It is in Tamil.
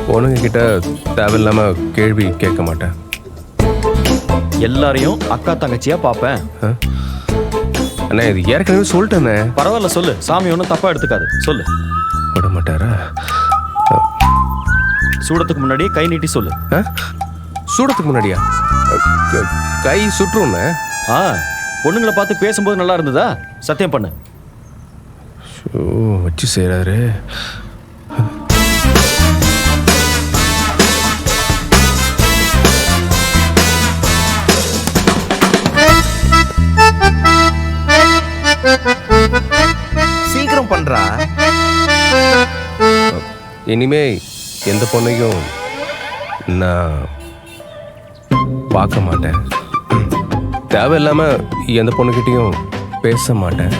பொண்ணுங்க கிட்ட தேவையில்லாம கேள்வி கேட்க மாட்டேன். எல்லாரையும் அக்கா தங்கச்சியா பார்ப்பேன். அண்ணா இது ஏற்கனவே சொல்லிட்டேண்ணே. பரவாயில்ல சொல்லு, சாமி ஒன்றும் தப்பா எடுத்துக்காது, சொல்லு. விட மாட்டாரா? சூடத்துக்கு முன்னாடி கை நீட்டி சொல்லு. சூடத்துக்கு முன்னாடியா? கை சுற்றும்ண்ணே. பொண்ணுங்களை பார்த்து பேசும்போது நல்லா இருந்ததா? சத்தியம் பண்ணு. வச்சு செய்யறாரு. சீக்கிரம் பண்றா. இனிமே எந்த பொண்ணையும் நான் பார்க்க மாட்டேன். தேவையில்லாம எந்த பொண்ணுகிட்டையும் பேச மாட்டேன்.